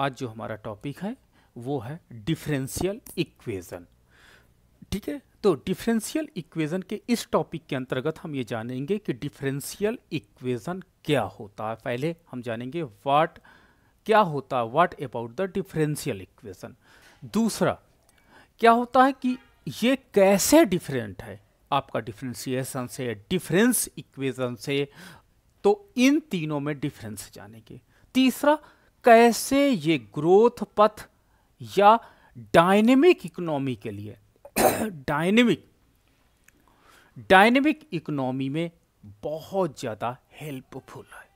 आज जो हमारा टॉपिक है वो है डिफरेंशियल इक्वेशन। ठीक है, तो डिफरेंशियल इक्वेशन के इस टॉपिक के अंतर्गत हम ये जानेंगे कि डिफरेंशियल इक्वेशन क्या होता है। पहले हम जानेंगे क्या होता है, what about the differential equation. दूसरा, क्या होता है कि ये कैसे डिफरेंट है आपका डिफरेंशिएशन से, डिफरेंस इक्वेशन से, तो इन तीनों में डिफरेंस जानेंगे। तीसरा, कैसे ये ग्रोथ पथ या डायनेमिक इकोनॉमी के लिए डायनेमिक इकोनॉमी में बहुत ज़्यादा हेल्पफुल है।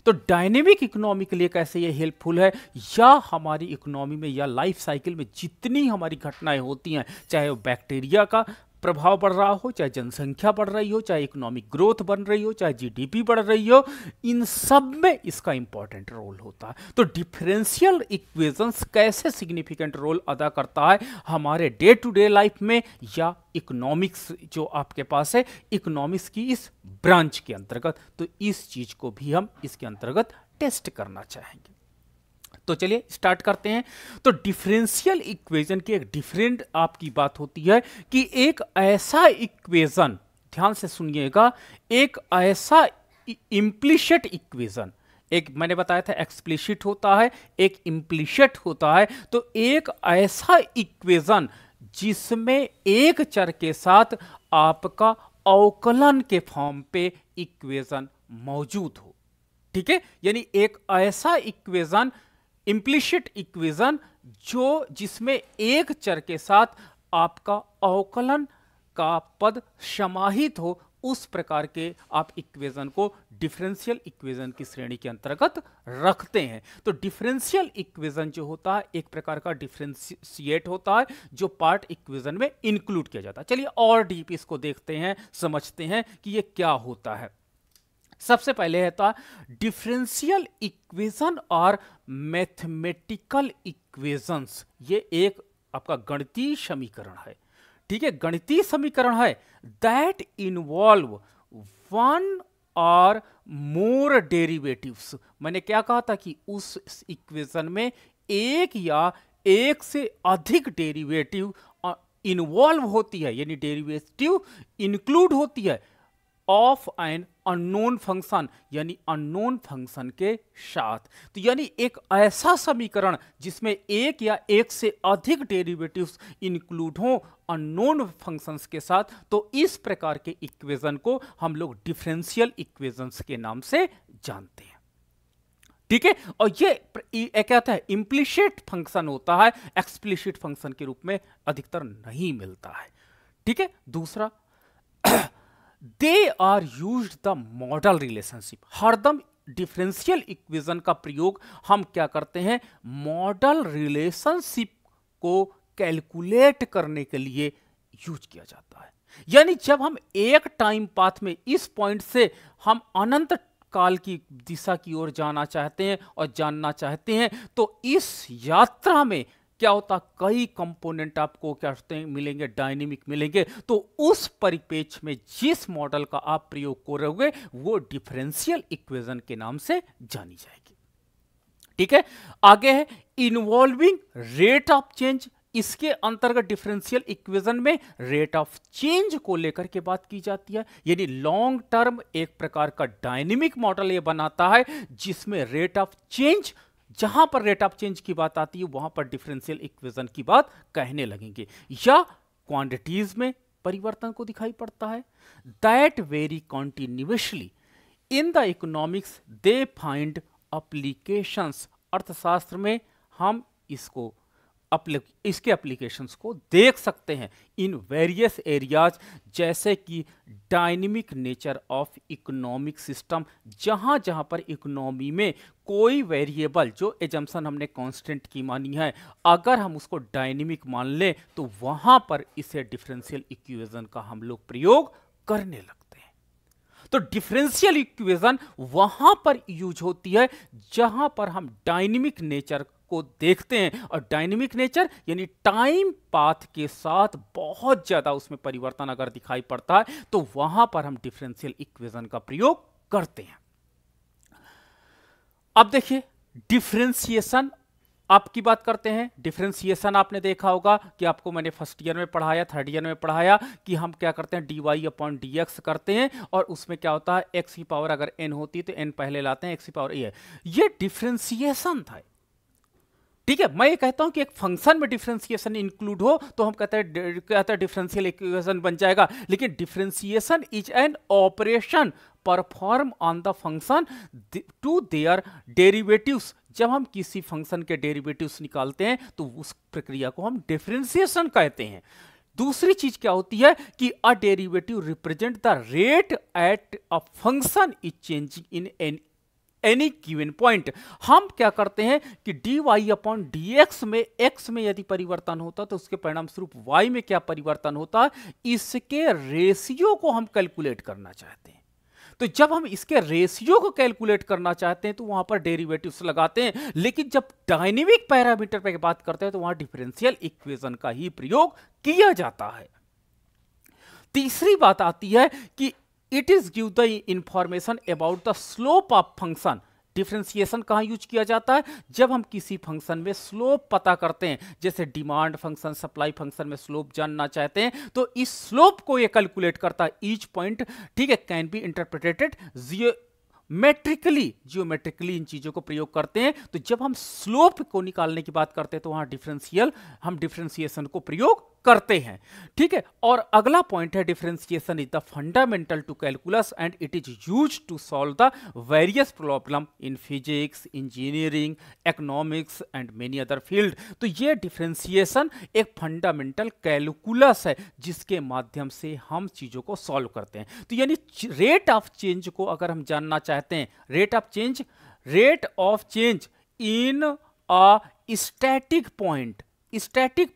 तो डायनेमिक इकोनॉमी के लिए कैसे ये हेल्पफुल है, या हमारी इकोनॉमी में या लाइफ साइकिल में जितनी हमारी घटनाएं होती हैं, चाहे वो बैक्टीरिया का प्रभाव बढ़ रहा हो, चाहे जनसंख्या बढ़ रही हो, चाहे इकोनॉमिक ग्रोथ बन रही हो, चाहे जीडीपी बढ़ रही हो, इन सब में इसका इंपॉर्टेंट रोल होता है। तो डिफरेंशियल इक्वेशंस कैसे सिग्निफिकेंट रोल अदा करता है हमारे डे टू डे लाइफ में, या इकोनॉमिक्स जो आपके पास है, इकोनॉमिक्स की इस ब्रांच के अंतर्गत, तो इस चीज को भी हम इसके अंतर्गत टेस्ट करना चाहेंगे। तो चलिए स्टार्ट करते हैं। तो डिफरेंशियल इक्वेशन की एक डिफरेंट आपकी बात होती है कि एक ऐसा इक्वेशन, ध्यान से सुनिएगा, एक ऐसा इम्प्लिसिट इक्वेशन, एक मैंने बताया था एक्सप्लिसिट होता है, एक इम्प्लिसिट होता है। तो एक ऐसा इक्वेशन जिसमें एक चर के साथ आपका अवकलन के फॉर्म पे इक्वेशन मौजूद हो। ठीक है, यानी एक ऐसा इक्वेशन, इम्प्लिसिट इक्वेशन, जिसमें एक चर के साथ आपका अवकलन का पद समाहित हो, उस प्रकार के आप इक्वेशन को डिफरेंशियल इक्वेशन की श्रेणी के अंतर्गत रखते हैं। तो डिफरेंशियल इक्वेशन जो होता है एक प्रकार का डिफरेंशिएट होता है जो पार्ट इक्वेशन में इंक्लूड किया जाता है। चलिए और डीप इसको देखते हैं, समझते हैं कि ये क्या होता है। सबसे पहले है था डिफरेंशियल इक्वेशन और मैथमेटिकल इक्वेशंस। ये एक आपका गणितीय समीकरण है। ठीक है, गणितीय समीकरण है दैट इन्वॉल्व वन और मोर डेरिवेटिव्स। मैंने क्या कहा था कि उस इक्वेशन में एक या एक से अधिक डेरिवेटिव इन्वॉल्व होती है, यानी डेरिवेटिव इंक्लूड होती है ऑफ एन अननोन फंक्शन, यानी अननोन फंक्शन के साथ। तो यानी एक ऐसा समीकरण जिसमें एक या एक से अधिक डेरिवेटिव्स इंक्लूड हो अननोन फंक्शंस के साथ, तो इस प्रकार के इक्वेशन को हम लोग डिफरेंशियल इक्वेशंस के नाम से जानते हैं। ठीक है, और ये क्या है, इम्प्लिसिट फंक्शन होता है, एक्सप्लिसिट फंक्शन के रूप में अधिकतर नहीं मिलता है। ठीक है, दूसरा, they are used the model relationship. हरदम डिफरेंशियल इक्वेशन का प्रयोग हम क्या करते हैं, मॉडल रिलेशनशिप को कैलकुलेट करने के लिए यूज किया जाता है। यानी जब हम एक टाइम पाथ में इस पॉइंट से हम अनंत काल की दिशा की ओर जाना चाहते हैं और जानना चाहते हैं, तो इस यात्रा में क्या होता, कई कंपोनेंट आपको क्या मिलेंगे, डायनेमिक मिलेंगे। तो उस परिपेक्ष में जिस मॉडल का आप प्रयोग करोगे वो डिफरेंशियल इक्वेशन के नाम से जानी जाएगी। ठीक है, आगे है इन्वॉल्विंग रेट ऑफ चेंज। इसके अंतर्गत डिफरेंशियल इक्वेशन में रेट ऑफ चेंज को लेकर के बात की जाती है, यानी लॉन्ग टर्म एक प्रकार का डायनेमिक मॉडल ये बनाता है जिसमें रेट ऑफ चेंज, जहां पर रेट ऑफ चेंज की बात आती है वहां पर डिफरेंशियल इक्वेशन की बात कहने लगेंगे। या क्वांटिटीज में परिवर्तन को दिखाई पड़ता है, that very continuously in the economics they find applications. अर्थशास्त्र में हम इसके एप्लीकेशंस को देख सकते हैं इन वेरियस एरियाज, जैसे कि dynamic nature of economic system. जहां जहां पर इकोनॉमी में कोई वेरिएबल, जो एजम्पशन हमने कांस्टेंट की मानी है, अगर हम उसको डायनेमिक मान लें तो वहां पर इसे डिफरेंशियल इक्वेशन का हम लोग प्रयोग करने लगते हैं। तो डिफरेंशियल इक्वेशन वहां पर यूज होती है जहां पर हम डायनेमिक नेचर को देखते हैं, और डायनेमिक नेचर यानी टाइम पाथ के साथ बहुत ज्यादा उसमें परिवर्तन अगर दिखाई पड़ता है तो वहां पर हम डिफरेंशियल इक्वेशन का प्रयोग करते हैं। अब देखिए डिफरेंशिएशन आपकी बात करते हैं डिफरेंशिएशन। आपने देखा होगा कि आपको मैंने फर्स्ट ईयर में पढ़ाया, थर्ड ईयर में पढ़ाया कि हम क्या करते हैं dy अपॉन dx करते हैं, और उसमें क्या होता है x की पावर अगर n होती तो n पहले लाते हैं, x की पावर a है। ये डिफरेंशिएशन था, ठीक है। मैं ये कहता हूं कि एक फंक्शन में डिफरेंशिएशन इंक्लूड हो तो हम कहते हैं डिफरेंशियल इक्वेशन बन जाएगा, लेकिन differentiation is an operation perform on the function to their derivatives. जब हम किसी फंक्शन के डेरिवेटिव्स निकालते हैं तो उस प्रक्रिया को हम डिफरेंशिएशन कहते हैं। दूसरी चीज क्या होती है कि a derivative represent the rate at a function is changing in any given point. हम क्या करते हैं कि dy अपॉन dx में x में यदि परिवर्तन होता तो उसके परिणाम स्वरूप y में क्या परिवर्तन होता है, इसके रेशियो को हम कैलकुलेट करना चाहते हैं। तो जब हम इसके रेशियो को कैलकुलेट करना चाहते हैं तो वहां पर डेरिवेटिव्स लगाते हैं, लेकिन जब डायनेमिक पैरामीटर पर बात करते हैं तो वहां डिफरेंशियल इक्वेशन का ही प्रयोग किया जाता है। तीसरी बात आती है कि it is give the information about the slope of function. Differentiation कहां यूज किया जाता है, जब हम किसी फंक्शन में स्लोप पता करते हैं, जैसे डिमांड फंक्शन, सप्लाई फंक्शन में स्लोप जानना चाहते हैं तो इस स्लोप को ये कैलकुलेट करता है। ईच पॉइंट, ठीक है, कैन बी इंटरप्रिटेटेड जियोमेट्रिकली इन चीजों को प्रयोग करते हैं। तो जब हम स्लोप को निकालने की बात करते हैं तो वहां हम डिफरेंशिएशन को प्रयोग करते हैं, ठीक है। और अगला पॉइंट है differentiation is the fundamental to calculus and it is used to solve the various problem in physics, engineering, economics and many other field. तो ये डिफरेंशिएशन एक फंडामेंटल कैलकुलस है जिसके माध्यम से हम चीजों को सॉल्व करते हैं। तो यानी रेट ऑफ चेंज को अगर हम जानना चाहते हैं, rate of change in a static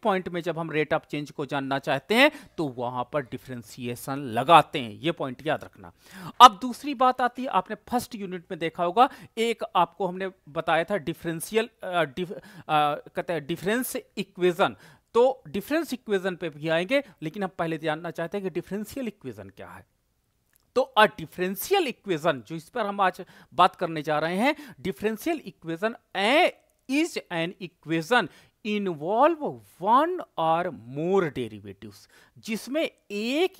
point में जब हम रेट ऑफ चेंज को जानना चाहते हैं तो वहां पर डिफरेंशिएशन लगाते हैं। ये पॉइंट याद रखना। अब दूसरी बात आती है, आपने फर्स्ट यूनिट में देखा होगा, एक आपको हमने बताया था डिफरेंस इक्वेशन। तो डिफरेंस इक्वेशन पे भी आएंगे, लेकिन हम पहले जानना चाहते हैं कि डिफरेंशियल इक्वेशन क्या है। तो अ डिफरेंशियल इक्वेशन, जो इस पर हम आज बात करने जा रहे हैं, differential equation is an equation involve one और मोर डेरिवेटिव्स, जिसमें एक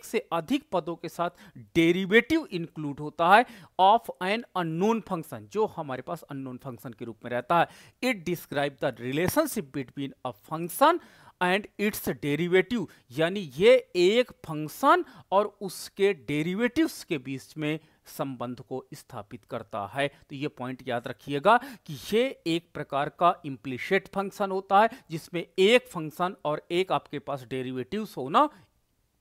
से अधिक पदों के साथ डेरिवेटिव इंक्लूड होता है ऑफ एन अननोन फंक्शन, जो हमारे पास अननोन फंक्शन के रूप में रहता है। It describe the relationship between a function and it's derivative, यानी ये एक फंक्शन और उसके डेरिवेटिव्स के बीच में संबंध को स्थापित करता है। तो ये पॉइंट याद रखिएगा कि ये एक प्रकार का इम्प्लिसिट फंक्शन होता है जिसमें एक फंक्शन और एक आपके पास डेरिवेटिव्स होना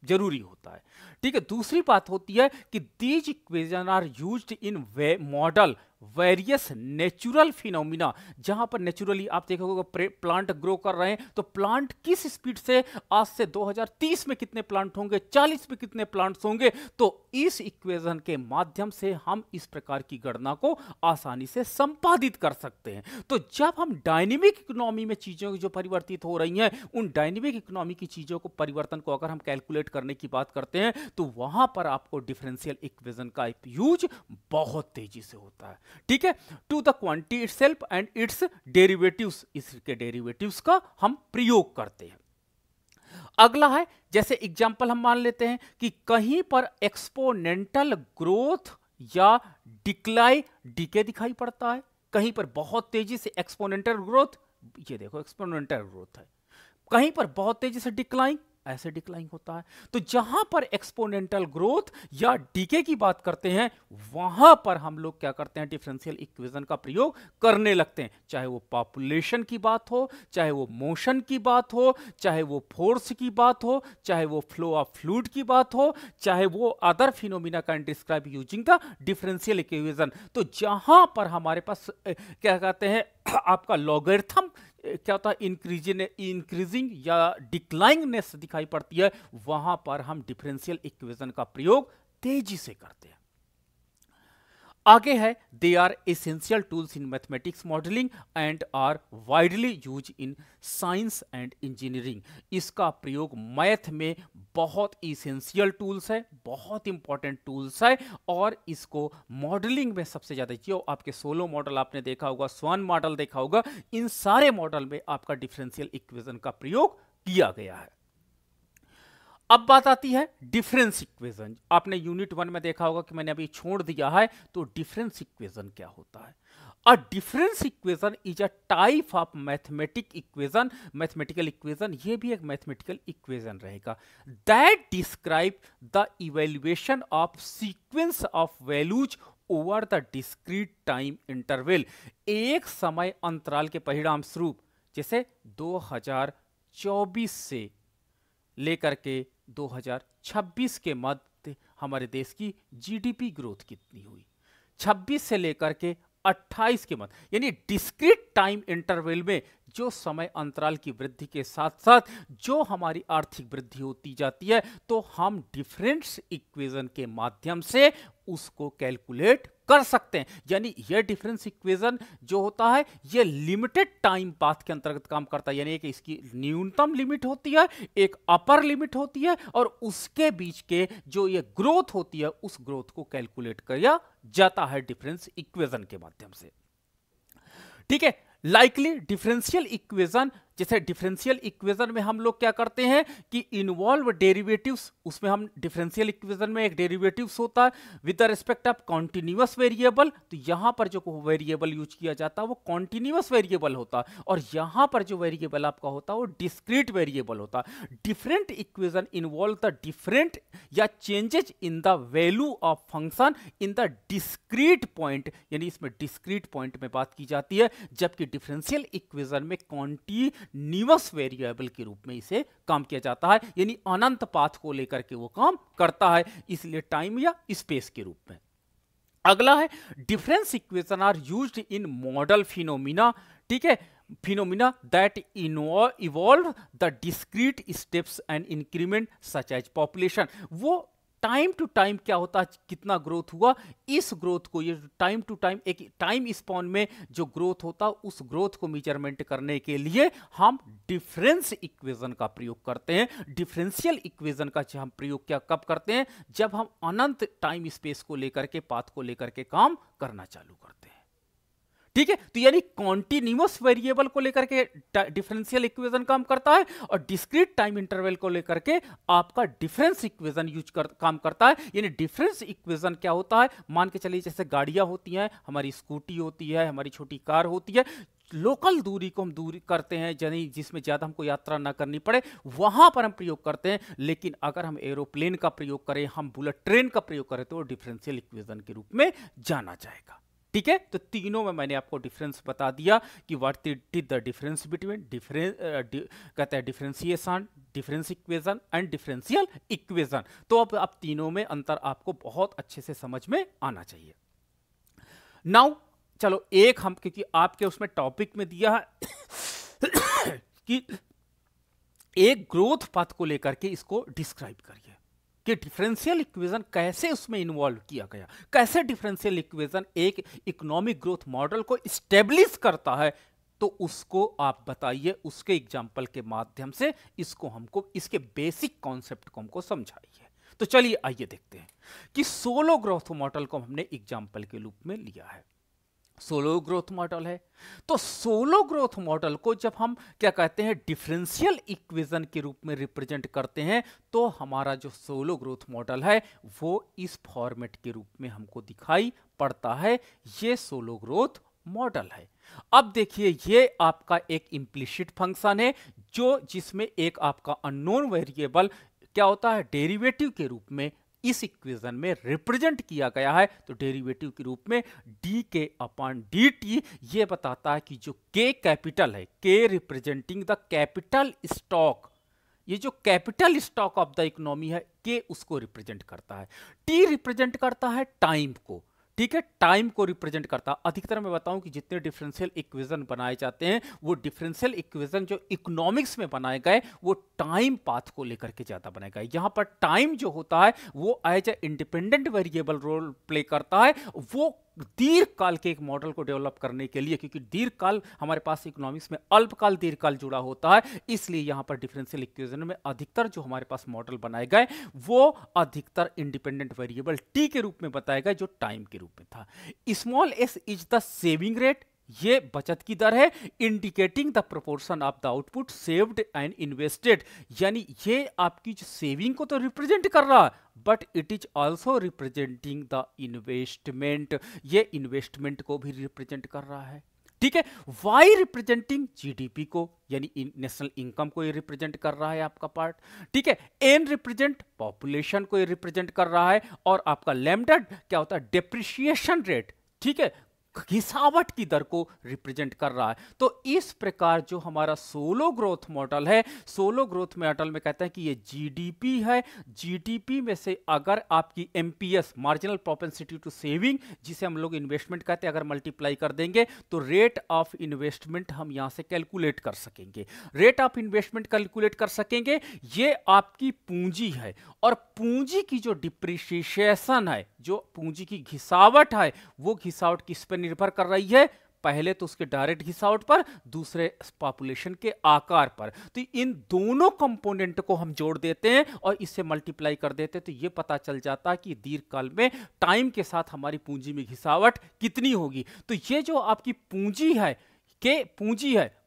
जरूरी होता है, ठीक है। दूसरी बात होती है कि these equation are used in model various natural phenomena. जहां पर नेचुरली आप देखोगे प्लांट ग्रो कर रहे हैं, तो प्लांट किस स्पीड से, आज से 2030 में कितने प्लांट होंगे, 40 में कितने प्लांट्स होंगे, तो इस इक्वेशन के माध्यम से हम इस प्रकार की गणना को आसानी से संपादित कर सकते हैं। तो जब हम डायनेमिक इकोनॉमी में चीजों जो परिवर्तित हो रही हैं, उन डायनेमिक इकोनॉमी की चीजों को परिवर्तन को अगर हम कैलकुलेट करने की बात करते हैं तो वहां पर आपको डिफरेंशियल इक्वेशन का यूज बहुत तेजी से होता है, ठीक है। To the quantity itself and its derivatives, इसके डेरिवेटिव्स का हम प्रयोग करते हैं। अगला है, जैसे एग्जांपल हम मान लेते हैं कि कहीं पर एक्सपोनेंटल ग्रोथ या डीके दिखाई पड़ता है, कहीं पर बहुत तेजी से एक्सपोनेंटल ग्रोथ, ये देखो एक्सपोनेंटल ग्रोथ है, कहीं पर बहुत तेजी से डिक्लाइन, ऐसे डिक्लाइन होता है। तो जहां पर एक्सपोनेंटल ग्रोथ या डीके की बात करते हैं वहां पर हम लोग क्या करते हैं, डिफरेंशियल इक्वेशन का प्रयोग करने लगते हैं। चाहे वो पॉपुलेशन की बात हो, चाहे वो मोशन की बात हो, चाहे वो फोर्स की बात हो, चाहे वो फ्लो ऑफ फ्लूइड की बात हो, चाहे वो other phenomena can describe using the differential equation. तो जहां पर हमारे पास क्या कहते हैं आपका लॉगरिथम क्या होता है, इंक्रीजिंग या डिक्लाइनिंगनेस दिखाई पड़ती है, वहां पर हम डिफरेंशियल इक्वेशन का प्रयोग तेजी से करते हैं। आगे है they are essential tools in mathematics modelling and are widely use in science and engineering. इसका प्रयोग मैथ में बहुत इसेंशियल टूल्स है, बहुत इंपॉर्टेंट टूल्स है, और इसको मॉडलिंग में सबसे ज़्यादा जो आपके सोलो मॉडल आपने देखा होगा, स्वान मॉडल देखा होगा, इन सारे मॉडल में आपका डिफरेंशियल इक्वेशन का प्रयोग किया गया है। अब बात आती है डिफरेंस इक्वेशन। आपने यूनिट 1 में देखा होगा कि मैंने अभी छोड़ दिया है, तो डिफरेंस इक्वेशन क्या होता है? A difference equation is a type of mathematic equation, mathematical equation, ये भी एक मैथमेटिकल इक्वेशन रहेगा, that describe the evaluation of sequence of values over the discrete time interval. एक समय अंतराल के परिणाम स्वरूप, जैसे 2024 से लेकर के 2026 के मध्य हमारे देश की जीडीपी ग्रोथ कितनी हुई, 26 से लेकर के 28 के मध्य, यानी डिस्क्रीट टाइम इंटरवल में जो समय अंतराल की वृद्धि के साथ साथ जो हमारी आर्थिक वृद्धि होती जाती है, तो हम डिफरेंस इक्वेशन के माध्यम से उसको कैलकुलेट कर सकते हैं। यानी यह डिफरेंस इक्वेशन जो होता है ये लिमिटेड टाइम पाथ के अंतर्गत काम करता है, यानी कि इसकी न्यूनतम लिमिट होती है, एक अपर लिमिट होती है, और उसके बीच के जो ये ग्रोथ होती है उस ग्रोथ को कैलकुलेट किया जाता है डिफरेंस इक्वेशन के माध्यम से। ठीक है, लाइकली डिफरेंशियल इक्वेशन, जैसे डिफरेंशियल इक्वेशन में हम लोग क्या करते हैं कि इन्वॉल्व डेरिवेटिव्स, उसमें हम डिफरेंशियल इक्वेशन में एक डेरिवेटिव्स होता है with the respect of continuous variable, तो यहां पर जो वेरिएबल यूज किया जाता है वो कॉन्टिन्यूअस वेरिएबल होता है, और यहां पर जो वेरिएबल आपका होता है वो डिस्क्रीट वेरिएबल होता है। Different equation involve the different या changes in the value of function in the discrete point, यानी इसमें डिस्क्रीट पॉइंट में बात की जाती है, जबकि डिफरेंशियल इक्वेशन में कॉन्टिन्यूअस वेरिएबल के रूप में इसे काम किया जाता है, यानी अनंत पाथ को लेकर के वो काम करता है, इसलिए टाइम या स्पेस के रूप में। अगला है difference equation are used in model phenomena. ठीक है, phenomena that evolve the discrete steps and increment such as population. वो टाइम टू टाइम क्या होता है, कितना ग्रोथ हुआ, इस ग्रोथ को, ये टाइम टू टाइम एक टाइम स्पॉन में जो ग्रोथ होता उस ग्रोथ को मेजरमेंट करने के लिए हम डिफरेंस इक्वेशन का प्रयोग करते हैं। डिफरेंशियल इक्वेशन का हम प्रयोग क्या कब करते हैं, जब हम अनंत टाइम स्पेस को लेकर के, पाथ को लेकर के काम करना चालू करते हैं। ठीक है, तो यानी कॉन्टिन्यूअस वेरिएबल को लेकर के डिफरेंशियल इक्वेशन काम करता है, और डिस्क्रीट टाइम इंटरवल को लेकर के आपका डिफरेंस इक्वेशन काम करता है। यानी डिफरेंस इक्वेशन क्या होता है, मान के चलिए जैसे गाड़ियां होती हैं, हमारी स्कूटी होती है, हमारी छोटी कार होती है, लोकल दूरी को हम दूरी करते हैं, यानी जिसमें ज़्यादा हमको यात्रा ना करनी पड़े, वहां पर हम प्रयोग करते हैं। लेकिन अगर हम एरोप्लेन का प्रयोग करें, हम बुलेट ट्रेन का प्रयोग करें, तो डिफरेंशियल इक्वेशन के रूप में जाना जाएगा। ठीक है, तो तीनों में मैंने आपको डिफरेंस बता दिया कि what is the difference between कहते हैं differentiation, difference equation and differential equation. तो अब तीनों में अंतर आपको बहुत अच्छे से समझ में आना चाहिए। नाउ चलो एक हम, क्योंकि आपके उसमें टॉपिक में दिया है कि एक ग्रोथ पाथ को लेकर के इसको डिस्क्राइब करिए कि डिफरेंशियल इक्वेशन कैसे उसमें इन्वॉल्व किया गया, कैसे डिफरेंशियल इक्वेशन एक इकोनॉमिक ग्रोथ मॉडल को स्टेब्लिश करता है, तो उसको आप बताइए, उसके एग्जाम्पल के माध्यम से इसको हमको, इसके बेसिक कॉन्सेप्ट को हमको समझाइए। तो चलिए आइए देखते हैं कि सोलो ग्रोथ मॉडल को हमने एग्जाम्पल के रूप में लिया है। सोलो ग्रोथ मॉडल है, तो सोलो ग्रोथ मॉडल को जब हम क्या कहते हैं डिफरेंशियल इक्वेशन के रूप में रिप्रेजेंट करते हैं, तो हमारा जो सोलो ग्रोथ मॉडल है वो इस फॉर्मेट के रूप में हमको दिखाई पड़ता है। ये सोलो ग्रोथ मॉडल है। अब देखिए, ये आपका एक इम्प्लिसिट फंक्शन है, जो जिसमें एक आपका अननोन वेरिएबल क्या होता है, डेरिवेटिव के रूप में इस इक्वेशन में रिप्रेजेंट किया गया है। तो डेरिवेटिव के रूप में डी के अपॉन डी टी, ये बताता है कि जो के कैपिटल है, के रिप्रेजेंटिंग द कैपिटल स्टॉक, ये जो capital stock of the economy है, के उसको रिप्रेजेंट करता है। टी रिप्रेजेंट करता है टाइम को, ठीक है, टाइम को रिप्रेजेंट करता है। अधिकतर मैं बताऊं कि जितने डिफरेंशियल इक्वेशन बनाए जाते हैं, वो डिफरेंशियल इक्वेशन जो इकोनॉमिक्स में बनाए गए, वो टाइम पाथ को लेकर के ज्यादा बनाए गए। यहां पर टाइम जो होता है वो as a independent variable role play करता है, वो दीर्घकाल के एक मॉडल को डेवलप करने के लिए, क्योंकि दीर्घकाल हमारे पास इकोनॉमिक्स में अल्पकाल दीर्घकाल जुड़ा होता है, इसलिए यहां पर डिफरेंशियल इक्वेशन में अधिकतर जो हमारे पास मॉडल बनाए गए वो अधिकतर इंडिपेंडेंट वेरिएबल टी के रूप में बताया गया, जो टाइम के रूप में था। Small S is the saving rate, ये बचत की दर है, indicating the proportion of the output saved and invested, यानी ये आपकी जो सेविंग को तो रिप्रेजेंट कर रहा है, but it is also representing the investment, ये इन्वेस्टमेंट को भी रिप्रेजेंट कर रहा है। ठीक है, वाई रिप्रेजेंटिंग जीडीपी को, यानी नेशनल इनकम को ये रिप्रेजेंट कर रहा है आपका पार्ट। ठीक है, एन रिप्रेजेंट पॉपुलेशन को ये रिप्रेजेंट कर रहा है, और आपका लैम्डा क्या होता है, डेप्रिसिएशन रेट, ठीक है, घिसावट की दर को रिप्रेजेंट कर रहा है। तो इस प्रकार जो हमारा सोलो ग्रोथ मॉडल है, सोलो ग्रोथ मॉडल में कहते हैं कि ये जीडीपी है, जीडीपी में से अगर आपकी MPS, marginal propensity to saving, जिसे हम लोग इन्वेस्टमेंट कहते हैं, अगर मल्टीप्लाई कर देंगे तो रेट ऑफ इन्वेस्टमेंट हम यहां से कैलकुलेट कर सकेंगे। रेट ऑफ इन्वेस्टमेंट कैलकुलेट कर सकेंगे, ये आपकी पूंजी है, और पूंजी की जो डिप्रिसिएशन है, जो पूंजी की घिसावट है, वो घिसावट किस पर निर्भर कर रही है, पहले तो उसके डायरेक्ट घिसावट पर, दूसरे पॉपुलेशन के आकार पर। तो इन दोनों कंपोनेंट को हम जोड़ देते हैं और इससे मल्टीप्लाई कर देते हैं, तो ये पता चल जाता है कि दीर्घकाल में टाइम के साथ हमारी पूंजी में घिसावट कितनी होगी। तो ये जो आपकी पूंजी है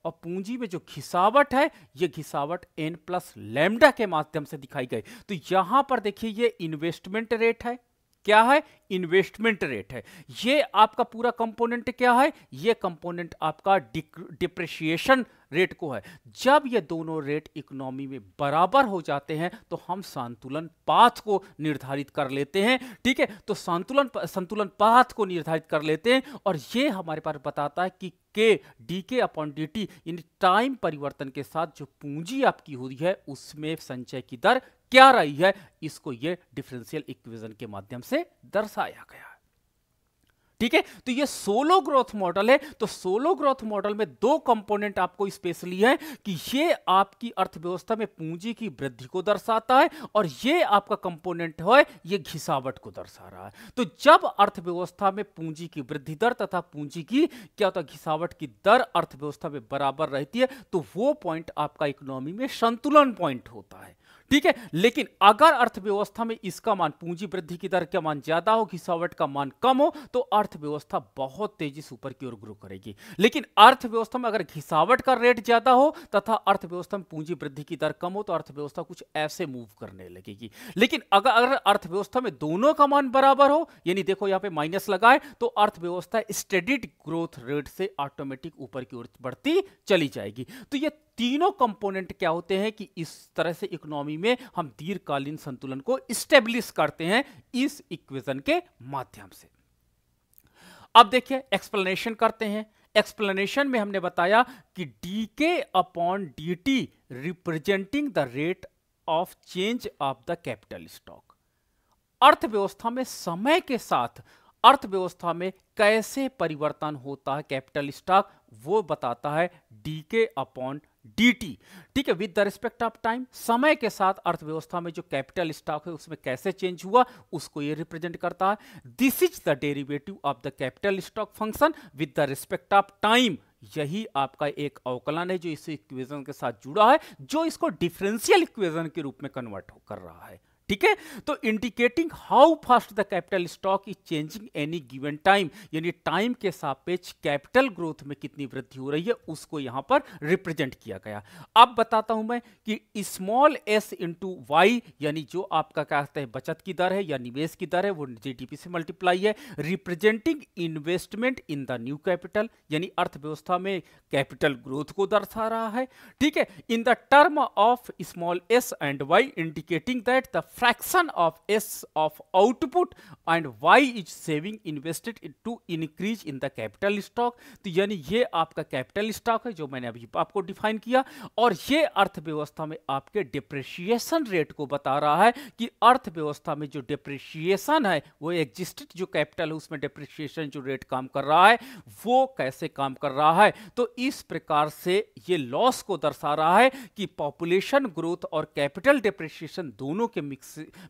और पूंजी में जो घिसावट है, ये घिसावट n प्लस लैम्डा के माध्यम से दिखाई गई। तो यहां पर देखिए ये इन्वेस्टमेंट रेट है, क्या है, इन्वेस्टमेंट रेट है। ये आपका पूरा कंपोनेंट क्या है, ये कंपोनेंट आपका डिप्रिसिएशन रेट को है। जब ये दोनों रेट इकोनॉमी में बराबर हो जाते हैं तो हम संतुलन पाथ को निर्धारित कर लेते हैं। ठीक है, तो संतुलन पाथ को निर्धारित कर लेते हैं, और ये हमारे पास बताता है कि के डी के अपॉन डी टी, यानी टाइम परिवर्तन के साथ जो पूंजी आपकी हुई है उसमें संचय की दर क्या रही है, इसको ये डिफरेंशियल इक्वेशन के माध्यम से दर्शाया गया है। ठीक है, तो ये सोलो ग्रोथ मॉडल है। तो सोलो ग्रोथ मॉडल में दो कंपोनेंट आपको स्पेशली है कि ये आपकी अर्थव्यवस्था में पूंजी की वृद्धि को दर्शाता है, और ये आपका कंपोनेंट है, ये घिसावट को दर्शा रहा है। तो जब अर्थव्यवस्था में पूंजी की वृद्धि दर तथा पूंजी की क्या होता है, घिसावट की दर अर्थव्यवस्था में बराबर रहती है, तो वो पॉइंट आपका इकोनॉमी में संतुलन पॉइंट होता है। ठीक है, लेकिन अगर अर्थव्यवस्था में इसका मान, पूंजी वृद्धि की दर का मान ज्यादा हो, घिसावट का मान कम हो, तो अर्थव्यवस्था बहुत तेजी से ऊपर की ओर ग्रो करेगी। लेकिन अर्थव्यवस्था में अगर घिसावट का रेट ज्यादा हो तथा अर्थव्यवस्था में पूंजी वृद्धि की दर कम हो, तो अर्थव्यवस्था कुछ ऐसे मूव करने लगेगी। लेकिन अगर अर्थव्यवस्था में दोनों का मान बराबर हो, यानी देखो यहां पे माइनस लगाए, तो अर्थव्यवस्था स्टेडी ग्रोथ रेट से ऑटोमेटिक ऊपर की ओर बढ़ती चली जाएगी। तो ये तीनों कंपोनेंट क्या होते हैं कि इस तरह से इकोनॉमी में हम दीर्घकालीन संतुलन को स्टेब्लिश करते हैं इस इक्वेशन के माध्यम से। अब देखिए एक्सप्लेनेशन करते हैं। एक्सप्लेनेशन में हमने बताया कि DK upon DT representing the rate of change of the capital stock. अर्थव्यवस्था में समय के साथ अर्थव्यवस्था में कैसे परिवर्तन होता है कैपिटल स्टॉक, वो बताता है डीके अपॉन dt। ठीक है, with the respect of time, समय के साथ अर्थव्यवस्था में जो कैपिटल स्टॉक है उसमें कैसे चेंज हुआ, उसको ये रिप्रेजेंट करता है। This is the derivative of the capital stock function with the respect of time. यही आपका एक अवकलन है जो इस इक्वेशन के साथ जुड़ा है, जो इसको डिफरेंशियल इक्वेशन के रूप में कन्वर्ट कर रहा है। ठीक है, तो indicating how fast the capital stock is changing any given time, यानी टाइम के सापेक्ष कैपिटल ग्रोथ में कितनी वृद्धि हो रही है उसको यहां पर रिप्रेजेंट किया गया। अब बताता हूं मैं कि स्मॉल एस इंटू वाई, यानी जो आपका क्या कहते हैं बचत की दर है या निवेश की दर है, वो जीडीपी से मल्टीप्लाई है, representing investment in the new capital, यानी अर्थव्यवस्था में कैपिटल ग्रोथ को दर्शा रहा है। ठीक है, in the term of small S and Y, indicating that the fraction of S of output and Y is saving invested to increase in the capital stock। तो यानी ये आपका कैपिटल स्टॉक है जो मैंने अभी आपको डिफाइन किया, और ये अर्थव्यवस्था में आपके डिप्रिसिएशन रेट को बता रहा है कि अर्थव्यवस्था में जो डिप्रिसिएशन है, वो एग्जिस्टेड जो कैपिटल है उसमें डिप्रिसिएशन जो रेट काम कर रहा है वो कैसे काम कर रहा है। तो इस प्रकार से ये लॉस को दर्शा रहा है कि पॉपुलेशन ग्रोथ और कैपिटल डिप्रिसिएशन दोनों के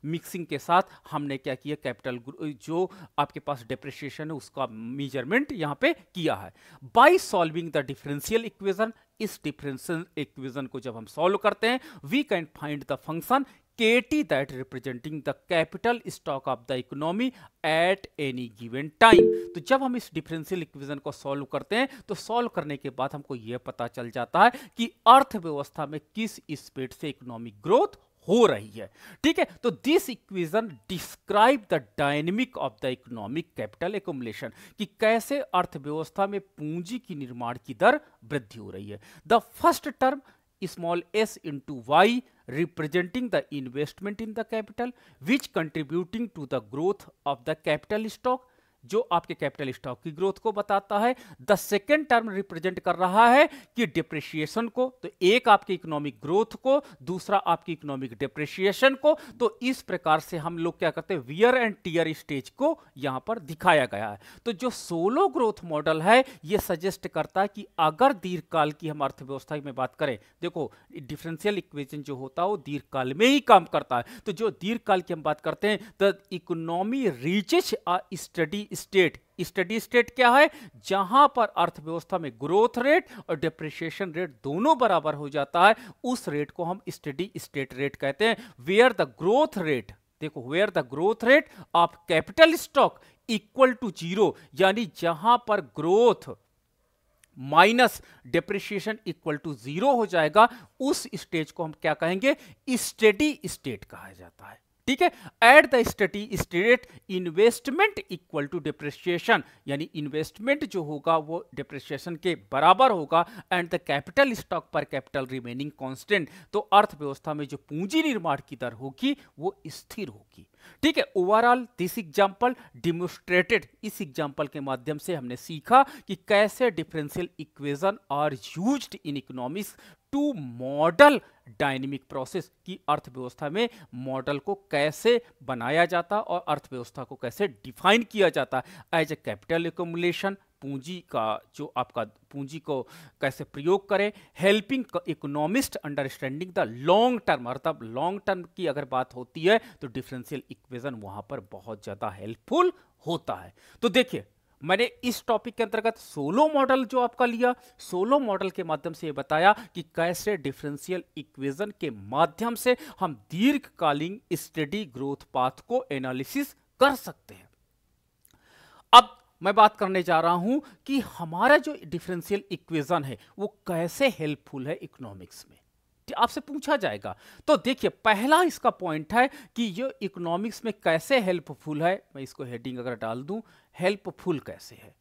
मिक्सिंग के साथ हमने क्या किया, कैपिटल जो आपके पास डेप्रिसिएशन है उसका मेजरमेंट यहाँ पे किया है। By solving the differential equation, इस डिफरेंशियल इक्वेशन को जब हम सॉल्व करते हैं, we can find the function KT that representing the capital stock of the economy at any given time। तो जब हम इस डिफरेंशियल इक्वेशन को सॉल्व करते हैं तो सॉल्व करने के बाद हमको यह पता चल जाता है कि अर्थव्यवस्था में किस स्पीड से इकोनॉमिक ग्रोथ हो रही है। ठीक है, तो this equation describe the dynamic of the economic capital accumulation, कि कैसे अर्थव्यवस्था में पूंजी की निर्माण की दर वृद्धि हो रही है। The first term small s into y representing the investment in the capital which contributing to the growth of the capital stock, जो आपके कैपिटल स्टॉक की ग्रोथ को बताता है। द सेकेंड टर्म रिप्रेजेंट कर रहा है कि डिप्रिसिएशन को, तो एक आपकी इकोनॉमिक ग्रोथ को, दूसरा आपकी इकोनॉमिक डिप्रिसिएशन को। तो इस प्रकार से हम लोग क्या करते हैं, वियर एंड टीयर स्टेज को यहां पर दिखाया गया है। तो जो सोलो ग्रोथ मॉडल है ये सजेस्ट करता है कि अगर दीर्घकाल की हम अर्थव्यवस्था में बात करें, देखो डिफरेंशियल इक्वेशन जो होता है वो दीर्घकाल में ही काम करता है। तो जो दीर्घकाल की हम बात करते हैं, the economy reaches a steady state क्या है, जहां पर अर्थव्यवस्था में ग्रोथ रेट और डिप्रिसिएशन रेट दोनों बराबर हो जाता है, उस रेट को हम स्टडी स्टेट रेट कहते हैं। वेयर द ग्रोथ रेट, देखो where the growth rate of capital stock equal to 0, यानी जहां पर growth minus depreciation equal to 0 हो जाएगा, उस स्टेज को हम क्या कहेंगे, स्टडी स्टेट कहा जाता है। ठीक है, at the study state investment equal to depreciation, यानी इन्वेस्टमेंट जो होगा वो डिप्रिसिएशन के बराबर होगा, and the capital stock per capital remaining constant, तो अर्थव्यवस्था में जो पूंजी निर्माण की दर होगी वो स्थिर होगी। ठीक है, ओवरऑल दिस एग्जांपल डिमोन्स्ट्रेटेड, इस एग्जांपल के माध्यम से हमने सीखा कि कैसे differential equation are used in economics to model dynamic process, की अर्थव्यवस्था में मॉडल को कैसे बनाया जाता और अर्थव्यवस्था को कैसे डिफाइन किया जाता एज ए कैपिटल एक्युमुलेशन, पूंजी का जो आपका पूंजी को कैसे प्रयोग करें, helping economist understanding the long term, अर्थात लॉन्ग टर्म की अगर बात होती है तो डिफरेंशियल इक्वेशन वहां पर बहुत ज्यादा हेल्पफुल होता है। तो देखिए मैंने इस टॉपिक के अंतर्गत सोलो मॉडल जो आपका लिया, सोलो मॉडल के माध्यम से ये बताया कि कैसे डिफरेंशियल इक्वेशन के माध्यम से हम दीर्घकालीन स्टडी ग्रोथ पाथ को एनालिसिस कर सकते हैं। अब मैं बात करने जा रहा हूं कि हमारा जो डिफरेंशियल इक्वेशन है वो कैसे हेल्पफुल है इकोनॉमिक्स में, आपसे पूछा जाएगा। तो देखिए पहला इसका पॉइंट है कि ये इकोनॉमिक्स में कैसे हेल्पफुल है, मैं इसको हेडिंग अगर डाल दूं, हेल्पफुल कैसे है।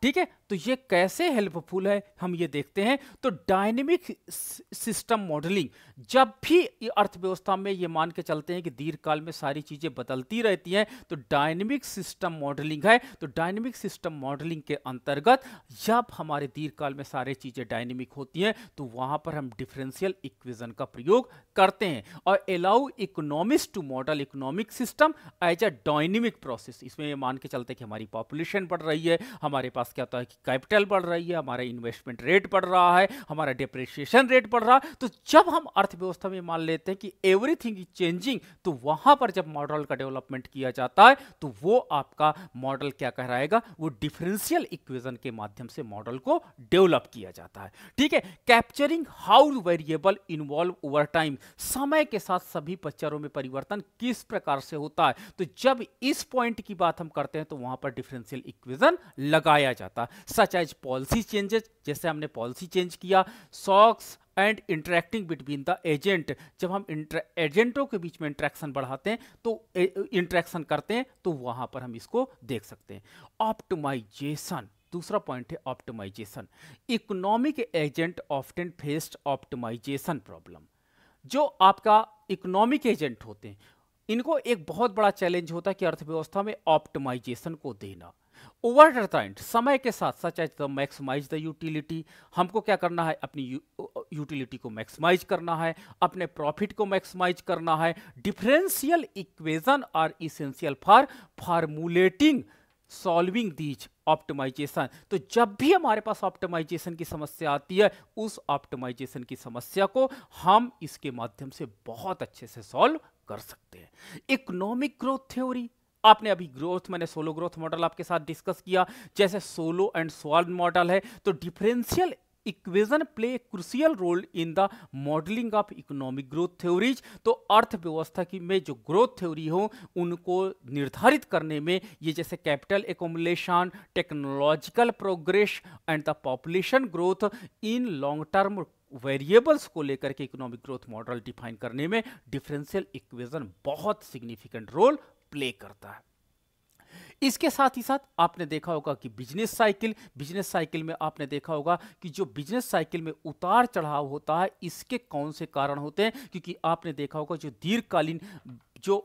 ठीक है, तो ये कैसे हेल्पफुल है हम ये देखते हैं। तो डायनेमिक सिस्टम मॉडलिंग, जब भी अर्थव्यवस्था में ये मान के चलते हैं कि दीर्घकाल में सारी चीजें बदलती रहती हैं, तो डायनेमिक सिस्टम मॉडलिंग है। तो डायनेमिक सिस्टम मॉडलिंग के अंतर्गत जब हमारे दीर्घकाल में सारी चीजें डायनेमिक होती हैं तो वहां पर हम डिफरेंशियल इक्वेशन का प्रयोग करते हैं और allow economist to model economic system as a dynamic process. इसमें ये मान के चलते हैं कि हमारी पॉपुलेशन बढ़ रही है, हमारे पास क्या होता है कि कैपिटल बढ़ रही है, हमारा इन्वेस्टमेंट रेट बढ़ रहा है, हमारा डिप्रिसिएशन रेट बढ़ रहा है। तो जब हम अर्थव्यवस्था में मान लेते हैं कि एवरीथिंग इज चेंजिंग, तो वहां पर जब मॉडल का डेवलपमेंट किया जाता है तो वो आपका मॉडल क्या कहलाएगा, वो डिफरेंशियल इक्वेशन के माध्यम से मॉडल को डेवलप किया जाता है। ठीक है, capturing how variable involve over time, समय के साथ सभी चरों में परिवर्तन किस प्रकार से होता है। तो जब इस पॉइंट की बात हम करते हैं तो वहां पर डिफरेंशियल इक्वेशन लगाया जाता है। सच एज पॉलिसी चेंजेस, जैसे हमने पॉलिसी चेंज किया, shocks and interacting between the agent, जब हम एजेंटों के बीच में इंटरेक्शन बढ़ाते हैं तो इंटरेक्शन करते हैं तो वहां पर हम इसको देख सकते हैं। ऑप्टिमाइजेशन, दूसरा पॉइंट है optimization. Economic agent often faced optimization problem. जो आपका इकोनॉमिक एजेंट होते हैं इनको एक बहुत बड़ा चैलेंज होता है कि अर्थव्यवस्था में ऑप्टिमाइजेशन को देना। ओवर टाइम, समय के साथ, such as the maximize the utility, हमको क्या करना है, अपनी यूटिलिटी को मैक्सिमाइज करना है, अपने प्रॉफिट को मैक्सिमाइज करना है। Differential equation are essential for formulating solving these optimisation. तो जब भी हमारे पास ऑप्टिमाइजेशन की समस्या आती है, उस ऑप्टिमाइजेशन की समस्या को हम इसके माध्यम से बहुत अच्छे से सॉल्व कर सकते हैं। इकोनॉमिक ग्रोथ थ्योरी, आपने अभी ग्रोथ, मैंने सोलो ग्रोथ मॉडल आपके साथ डिस्कस किया, जैसे सोलो एंड स्वाल्व मॉडल है, तो differential equation play a crucial role in the modelling of economic growth theories. तो अर्थव्यवस्था की में जो ग्रोथ थ्योरी हो उनको निर्धारित करने में ये जैसे capital accumulation, technological progress and the population growth in long term variables को लेकर के इकोनॉमिक ग्रोथ मॉडल डिफाइन करने में डिफरेंशियल इक्वेशन बहुत सिग्निफिकेंट रोल प्ले करता है। इसके साथ ही साथ आपने देखा होगा कि बिजनेस साइकिल में आपने देखा होगा कि जो बिजनेस साइकिल में उतार चढ़ाव होता है, इसके कौन से कारण होते हैं, क्योंकि आपने देखा होगा जो दीर्घकालीन जो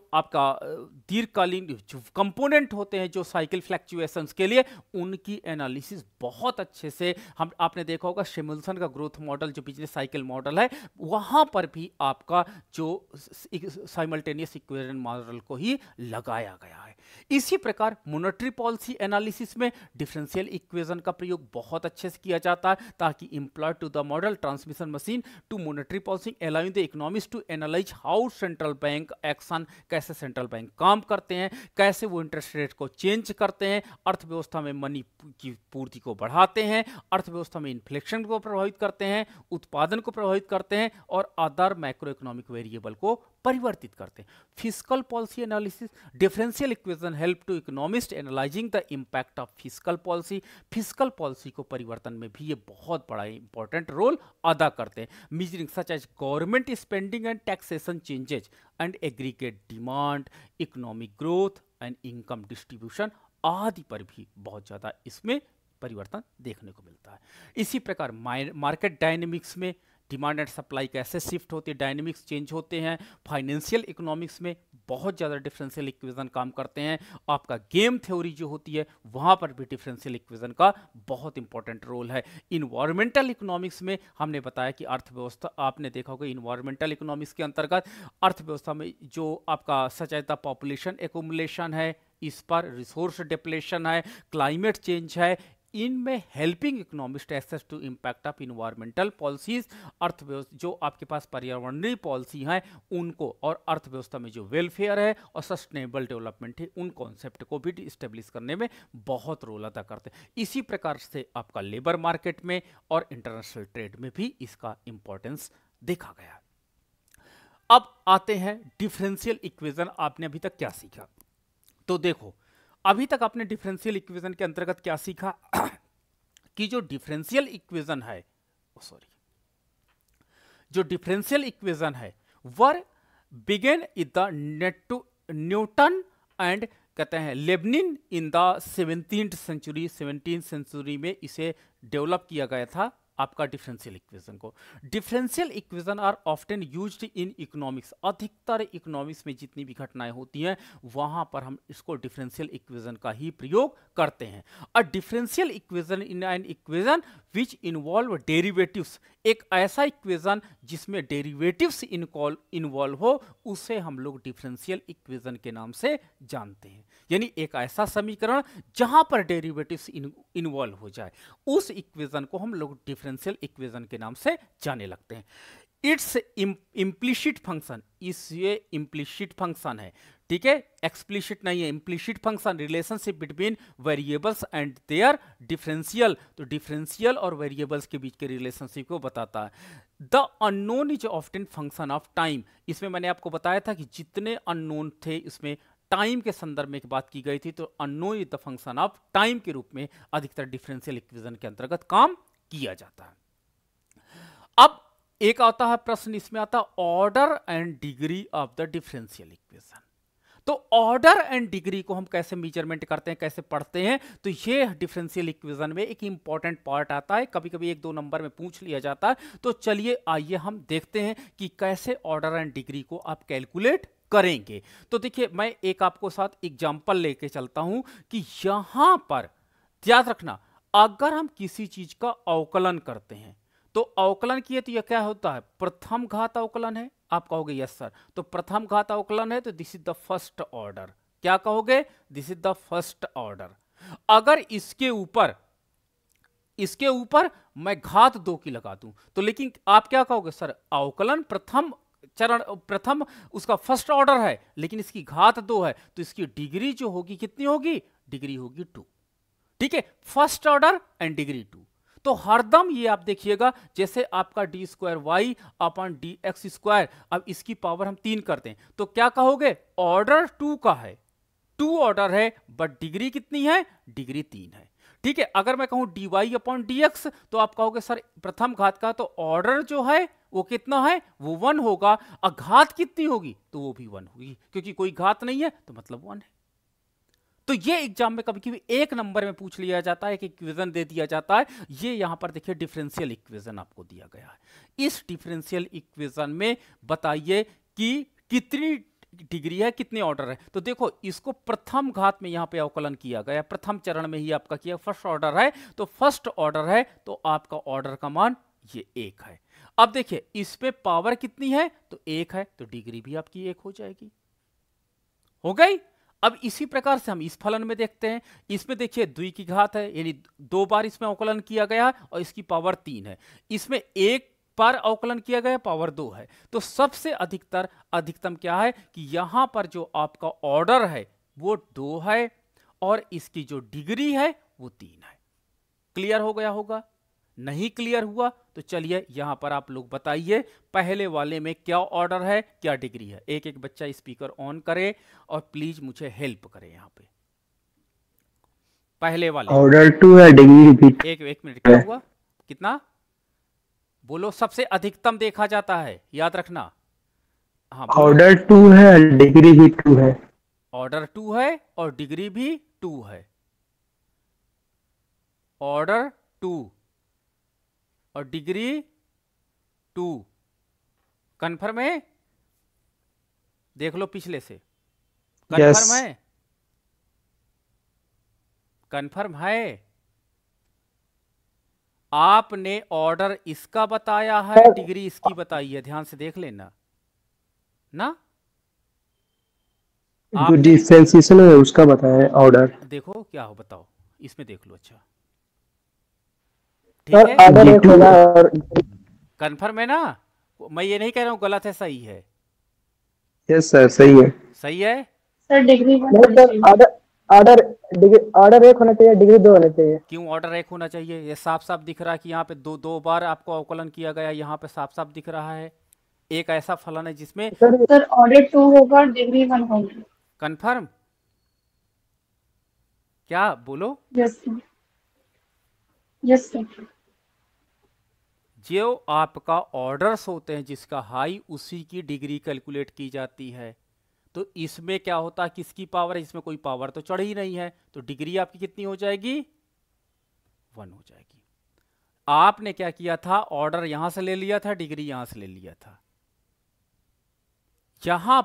कंपोनेंट होते हैं जो साइकिल फ्लैक्चुएशंस के लिए, उनकी एनालिसिस बहुत अच्छे से आपने देखा होगा सिमुलसन का ग्रोथ मॉडल जो बिजनेस साइकिल मॉडल है, वहां पर भी आपका जो साइमल्टेनियस इक्वेशन मॉडल को ही लगाया गया है। इसी प्रकार मॉनेटरी पॉलिसी एनालिसिस में डिफरेंशियल इक्वेशन का प्रयोग बहुत अच्छे से किया जाता है, ताकि employ to the model transmission machine to monetary policy allowing the economics to analyse how central bank action, कैसे सेंट्रल बैंक काम करते हैं, कैसे वो इंटरेस्ट रेट को चेंज करते हैं, अर्थव्यवस्था में मनी की पूर्ति को बढ़ाते हैं, अर्थव्यवस्था में इन्फ्लेशन को प्रभावित करते हैं, उत्पादन को प्रभावित करते हैं और अदर मैक्रो इकोनॉमिक वेरिएबल को परिवर्तित करते हैं। Fiscal policy analysis, differential equation help to economist analysing the impact of fiscal policy. Fiscal policy को परिवर्तन में भी ये बहुत बड़ा इंपॉर्टेंट रोल अदा करते हैं। Measuring such as government spending and taxation changes and aggregate demand, economic growth and income distribution आदि पर भी बहुत ज़्यादा इसमें परिवर्तन देखने को मिलता है। इसी प्रकार मार्केट डायनेमिक्स में डिमांड एंड सप्लाई कैसे शिफ्ट होती है, डायनेमिक्स चेंज होते हैं। फाइनेंशियल इकोनॉमिक्स में बहुत ज़्यादा डिफरेंशियल इक्वेशन काम करते हैं। आपका गेम थ्योरी जो होती है वहाँ पर भी डिफरेंशियल इक्वेशन का बहुत इंपॉर्टेंट रोल है। इन्वायरमेंटल इकोनॉमिक्स में हमने बताया कि अर्थव्यवस्था, आपने देखा होगा इन्वायरमेंटल इकोनॉमिक्स के अंतर्गत अर्थव्यवस्था में जो आपका सचेता पॉपुलेशन एकोमुलेशन है, इस पर रिसोर्स डिप्लेशन है, क्लाइमेट चेंज है, इनमें helping economist access to impact of environmental policies, अर्थव्यवस्था जो आपके पास पर्यावरणीय पॉलिसी हैं उनको, और अर्थव्यवस्था में जो वेलफेयर है और सस्टेनेबल डेवलपमेंट है, उन कॉन्सेप्ट को भी इस्टेब्लिश करने में बहुत रोल अदा करते हैं। इसी प्रकार से आपका लेबर मार्केट में और इंटरनेशनल ट्रेड में भी इसका इंपॉर्टेंस देखा गया। अब आते हैं डिफरेंशियल इक्वेशन, आपने अभी तक क्या सीखा। तो देखो, अभी तक आपने डिफरेंशियल इक्वेशन के अंतर्गत क्या सीखा कि जो डिफरेंशियल इक्वेशन है, जो डिफरेंशियल इक्वेशन है were began in the Newton and कहते हैं लेबनिन इन द 17th सेंचुरी में इसे डेवलप किया गया था आपका डिफरेंशियल इक्वेशन को। Differential equation are often used in economics, अधिकतर इकोनॉमिक्स में जितनी भी घटनाएं होती हैं वहां पर हम इसको डिफरेंशियल इक्वेशन का ही प्रयोग करते हैं। A differential equation in an equation which involve derivatives, एक ऐसा इक्वेशन जिसमें डेरिवेटिव्स इन्वॉल्व हो उसे हम लोग डिफरेंशियल इक्वेशन के नाम से जानते हैं। यानी एक ऐसा समीकरण जहां पर डेरिवेटिव्स इन्वॉल्व हो जाए उस इक्वेशन को हम लोग डिफरेंशियल इक्वेशन के नाम से जाने लगते हैं। इट्स इम्प्लिसिट फंक्शन, ये इम्प्लिसिट फंक्शन है, ठीक है, एक्सप्लिसिट नहीं है, implicit function relationship between variables and their differential, तो डिफरेंशियल और वेरिएबल्स के बीच के रिलेशनशिप को बताता है। The unknown is often function of time, इसमें मैंने आपको बताया था कि जितने अननोन थे इसमें टाइम के संदर्भ में एक बात की गई थी, तो unknown is the function of time के रूप में अधिकतर डिफरेंशियल इक्वेशन के अंतर्गत काम किया जाता है। अब एक आता है प्रश्न, इसमें आता है order and degree of the differential equation. तो ऑर्डर एंड डिग्री को हम कैसे मेजरमेंट करते हैं, कैसे पढ़ते हैं, तो ये डिफरेंशियल इक्वेशन में एक इंपॉर्टेंट पार्ट आता है, कभी कभी 1-2 नंबर में पूछ लिया जाता है। तो चलिए आइए हम देखते हैं कि कैसे ऑर्डर एंड डिग्री को आप कैलकुलेट करेंगे। तो देखिए, मैं एक आपको साथ एग्जांपल लेके चलता हूं कि यहां पर याद रखना, अगर हम किसी चीज का अवकलन करते हैं तो अवकलन किए तो यह क्या होता है, प्रथम घात अवकलन है। आप कहोगे यस सर, तो प्रथम घात अवकलन है तो this is the first order. क्या कहोगे, this is the first order. अगर इसके ऊपर मैं घात 2 की लगा दूं तो, लेकिन आप क्या कहोगे सर, अवकलन प्रथम चरण प्रथम उसका फर्स्ट ऑर्डर है, लेकिन इसकी घात 2 है, तो इसकी डिग्री जो होगी कितनी होगी, डिग्री होगी 2। ठीक है, फर्स्ट ऑर्डर एंड डिग्री 2। तो हरदम ये आप देखिएगा, जैसे आपका D square Y upon D X square, अब इसकी पावर हम 3 करते हैं, तो क्या कहोगे, ऑर्डर 2 का है, 2 ऑर्डर है, बट डिग्री कितनी है, डिग्री 3 है। ठीक है, अगर मैं कहूं D Y upon D X, तो आप कहोगे सर प्रथम घात का तो ऑर्डर जो है वो कितना है, वो 1 होगा, और घात कितनी होगी, तो वो भी 1 होगी, क्योंकि कोई घात नहीं है तो मतलब 1 है। तो ये एग्जाम में कभी कभी एक नंबर में पूछ लिया जाता है, एक इक्वेशन दे दिया जाता है। ये यहां पर देखिए डिफरेंशियल इक्वेशन आपको दिया गया है। इस डिफरेंशियल इक्वेशन में बताइए कि कितनी डिग्री है, कितने ऑर्डर है। तो देखो इसको प्रथम घात में यहां पे अवकलन किया गया, प्रथम चरण में ही आपका किया, फर्स्ट ऑर्डर है, तो फर्स्ट ऑर्डर है, तो आपका ऑर्डर का मान ये 1 है। अब देखिए इसमें पावर कितनी है, तो 1 है, तो डिग्री भी आपकी 1 हो जाएगी, हो गई। अब इसी प्रकार से हम इस फलन में देखते हैं, इसमें देखिए 2 की घात है, यानी 2 बार इसमें अवकलन किया गया है, और इसकी पावर 3 है। इसमें 1 बार अवकलन किया गया, पावर 2 है। तो सबसे अधिकतम क्या है कि यहां पर जो आपका ऑर्डर है वो 2 है, और इसकी जो डिग्री है वो 3 है। क्लियर हो गया होगा, नहीं क्लियर हुआ तो चलिए यहां पर आप लोग बताइए, पहले वाले में क्या ऑर्डर है, क्या डिग्री है। एक एक बच्चा स्पीकर ऑन करे और प्लीज मुझे हेल्प करे यहां पे। पहले वाले ऑर्डर 2 है, डिग्री भी एक मिनट, क्या हुआ, कितना बोलो, सबसे अधिकतम देखा जाता है, याद रखना। हाँ, ऑर्डर 2 है, डिग्री भी 2 है। ऑर्डर 2 है और डिग्री भी 2 है, ऑर्डर 2 और डिग्री 2। कन्फर्म है, देख लो पिछले से, कन्फर्म है, कन्फर्म है। आपने ऑर्डर इसका बताया है, डिग्री इसकी बताई है, ध्यान से देख लेना ना। जो डिफरेंशिएशन है उसका बताया है ऑर्डर। देखो क्या हो, बताओ, इसमें देख लो। अच्छा सर ठीक है, ऑर्डर एक होगा और कन्फर्म है ना, मैं ये नहीं कह रहा हूं गलत है, सही है, यस सर सही है। सही है सर डिग्री 1 नहीं सर, ऑर्डर ऑर्डर ऑर्डर 1 होना चाहिए, डिग्री 2 होना चाहिए। क्यों ऑर्डर 1 होना चाहिए, ये साफ साफ दिख रहा है कि यहाँ पे दो बार आपको अवकलन किया गया, यहाँ पे साफ साफ दिख रहा है। एक ऐसा फलन है जिसमें सर ऑर्डर 2 होगा और डिग्री 1 होगी। कन्फर्म, क्या बोलो, यस सर, यस सर। जो आपका ऑर्डर्स होते हैं जिसका हाई, उसी की डिग्री कैलकुलेट की जाती है। तो इसमें क्या होता है, किसकी पावर है, इसमें कोई पावर तो चढ़ ही नहीं है, तो डिग्री आपकी कितनी हो जाएगी, 1 हो जाएगी। आपने क्या किया था, ऑर्डर यहां से ले लिया था, डिग्री यहां से ले लिया था। जहां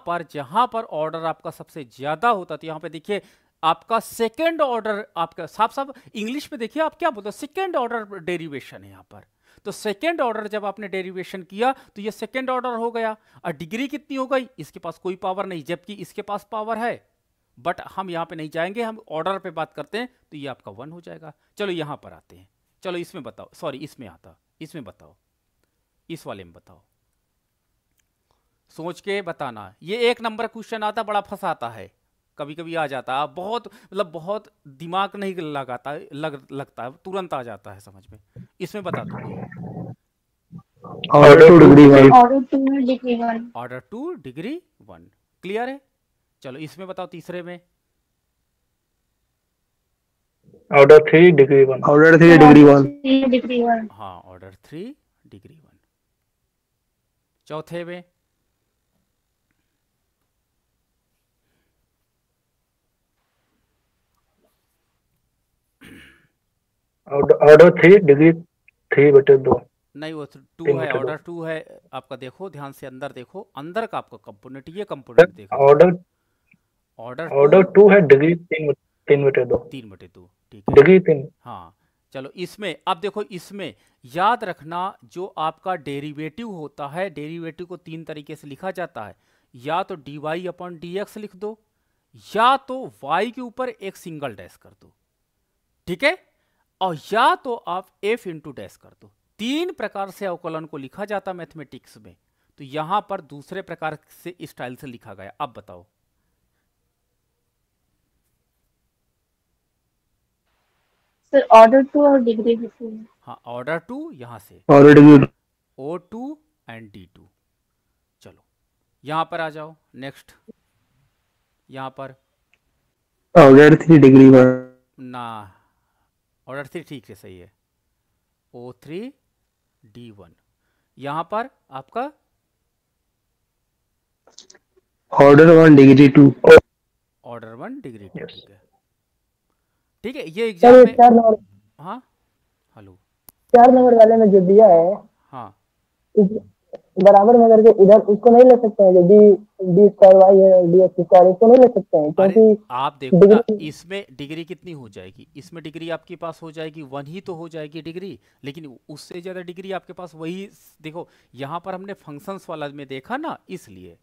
पर ऑर्डर आपका सबसे ज्यादा होता, तो यहां पे देखिए आपका सेकेंड ऑर्डर, आपका साफ साफ इंग्लिश में देखिए आप क्या बोलते हैं, सेकेंड ऑर्डर डेरिवेशन है यहां पर। तो सेकेंड ऑर्डर जब आपने डेरिवेशन किया तो ये सेकेंड ऑर्डर हो गया, और डिग्री कितनी हो गई, इसके पास कोई पावर नहीं, जबकि इसके पास पावर है। बट हम यहां पे नहीं जाएंगे, हम ऑर्डर पे बात करते हैं, तो ये आपका 1 हो जाएगा। चलो यहां पर आते हैं, चलो इसमें बताओ, सॉरी इसमें आता, इसमें बताओ, इस वाले में बताओ, सोच के बताना। ये 1 नंबर क्वेश्चन आता, बड़ा फंसाता है, कभी कभी आ जाता है, बहुत मतलब बहुत दिमाग नहीं लगाता, लगता है, तुरंत आ जाता है समझ में। इसमें बता दो कोई, order 2 degree 1। Order 2 degree 1। Order 2 degree 1, clear है। चलो इसमें बताओ, तीसरे में ऑर्डर 3 डिग्री 1। Order 3 degree 1। हाँ, ऑर्डर 3 डिग्री 1। चौथे में ऑर्डर 3 डिग्री 3/2। नहीं, वो 2 है, ऑर्डर 2 है आपका। देखो ध्यान से, अंदर देखो, अंदर का आपका कंपोनेंट, ये कंपोनेंट देखो, ऑर्डर 2 है, डिग्री 3/2। 3/2, ठीक है, डिग्री 3। हाँ। चलो इसमें अब देखो, इसमें याद रखना जो आपका डेरिवेटिव होता है, डेरिवेटिव को 3 तरीके से लिखा जाता है, या तो dy अपॉन dx लिख दो, या तो y के ऊपर एक सिंगल डैश कर दो, ठीक है, और या तो आप f इंटू डैश कर दो। 3 प्रकार से अवकलन को लिखा जाता मैथमेटिक्स में। तो यहां पर दूसरे प्रकार से स्टाइल से लिखा गया। अब बताओ। सर ऑर्डर 2 और डिग्री टू। हाँ, ऑर्डर 2 यहां से order degree O2 and D2। चलो यहां पर आ जाओ। नेक्स्ट यहां पर ऑर्डर 3 डिग्री 1 ना, ऑर्डर 3 ठीक है, सही है, O3 D1। यहां पर आपका order 1 degree 2 order 1 degree 2। Yes. ठीक है, ठीक है, ये एग्जाम सर में। 4 नंबर हाँ हेलो। 4 नंबर वाले में जो दिया है हाँ इस बराबर में करके इधर उसको नहीं ले सकते हैं, जो डी डी स्क्वायर वाई है डी एक्स स्क्वायर, इसको नहीं ले सकते हैं अरे क्योंकि आप देखो ना, डिग्री इसमें डिग्री कितनी हो जाएगी, इसमें डिग्री आपके पास हो जाएगी 1 ही तो हो जाएगी डिग्री, लेकिन उससे ज़्यादा डिग्री आपके पास वही। देखो यहाँ पर हमने फंक्शंस वाला में देखा ना, इसलिए।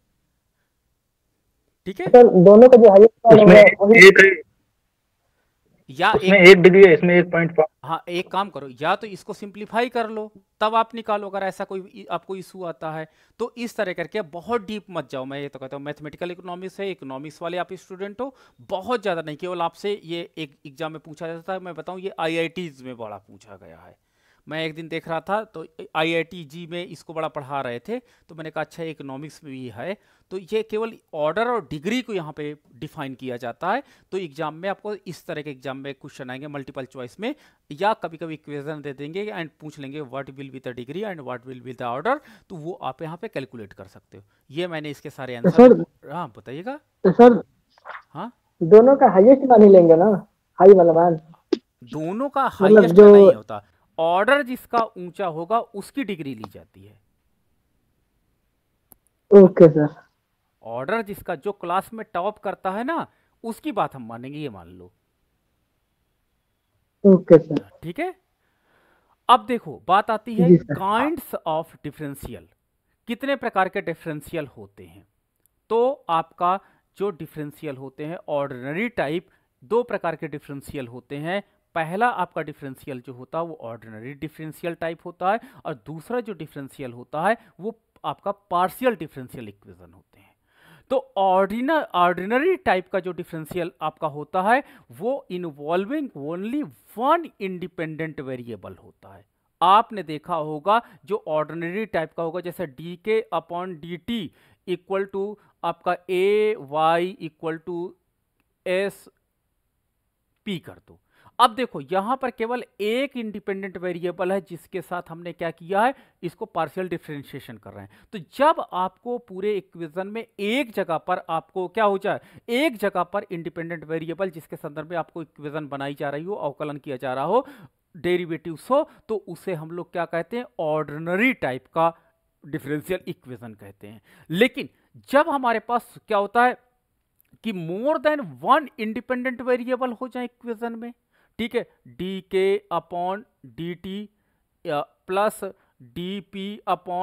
ठीक है, सर दोनों का जो हाईएस्ट वाला इसमें है वही एक है, या इसमें एक, 1 डिग्री है, इसमें 1.5। हाँ एक काम करो, या तो इसको सिंप्लीफाई कर लो तब आप निकालो, अगर ऐसा कोई आपको इशू आता है तो। इस तरह करके बहुत डीप मत जाओ, मैं ये तो कहता हूँ मैथमेटिकल इकोनॉमिक्स है, इकोनॉमिक्स वाले आप स्टूडेंट हो, बहुत ज़्यादा नहीं, केवल आपसे ये एक एग्जाम में पूछा जाता है। मैं बताऊँ, ये IITs में बड़ा पूछा गया है। मैं एक दिन देख रहा था तो IIT में इसको बड़ा पढ़ा रहे थे, तो मैंने कहा अच्छा इकोनॉमिक्स में भी है। तो ये केवल ऑर्डर और डिग्री को यहाँ पे डिफाइन किया जाता है। तो एग्जाम में आपको इस तरह के एग्जाम में क्वेश्चन आएंगे मल्टीपल चॉइस में, या कभी कभी इक्वेशन दे देंगे एंड पूछ लेंगे what will be the degree and what will be the order, तो वो आप यहाँ पे कैलकुलेट कर सकते हो। ये मैंने इसके सारे तो आंसर। सर हाँ बताइएगा। तो सर हाँ दोनों का हाईएस्ट मान ही लेंगे ना, हाई वाला मान, दोनों का मतलब हाईएस्ट जो नहीं होता, ऑर्डर जिसका ऊंचा होगा उसकी डिग्री ली जाती है। Okay sir. ऑर्डर जिसका जो क्लास में टॉप करता है ना, उसकी बात हम मानेंगे, ये मान लो। Okay sir. ठीक है, अब देखो बात आती है जी सर। काइंड्स ऑफ डिफरेंशियल, कितने प्रकार के डिफरेंशियल होते हैं। तो आपका जो डिफरेंशियल होते हैं ऑर्डिनरी टाइप, 2 प्रकार के डिफरेंशियल होते हैं। पहला आपका डिफरेंशियल जो होता है वो ऑर्डिनरी डिफरेंशियल टाइप होता है, और दूसरा जो डिफरेंशियल होता है वो आपका पार्शियल डिफरेंशियल इक्वेशन होते हैं। तो ऑर्डिनरी टाइप का जो डिफरेंशियल आपका होता है वो इन्वॉल्विंग ओनली 1 इंडिपेंडेंट वेरिएबल होता है। आपने देखा होगा जो ऑर्डिनरी टाइप का होगा, जैसे dk/dt इक्वल टू आपका ay equal to S P कर दो। अब देखो यहां पर केवल एक इंडिपेंडेंट वेरिएबल है जिसके साथ हमने क्या किया है, इसको पार्शियल डिफरेंशिएशन कर रहे हैं। तो जब आपको पूरे इक्वेशन में एक जगह पर आपको क्या हो जाए, एक जगह पर इंडिपेंडेंट वेरिएबल जिसके संदर्भ में आपको इक्वेशन बनाई जा रही हो, अवकलन किया जा रहा हो, डेरिवेटिव्स हो, तो उसे हम लोग क्या कहते हैं, ऑर्डिनरी टाइप का डिफरेंशियल इक्वेशन कहते हैं। लेकिन जब हमारे पास क्या होता है कि मोर देन 1 इंडिपेंडेंट वेरिएबल हो जाए इक्वेशन में, ठीक है, dk/dt प्लस dp/ds,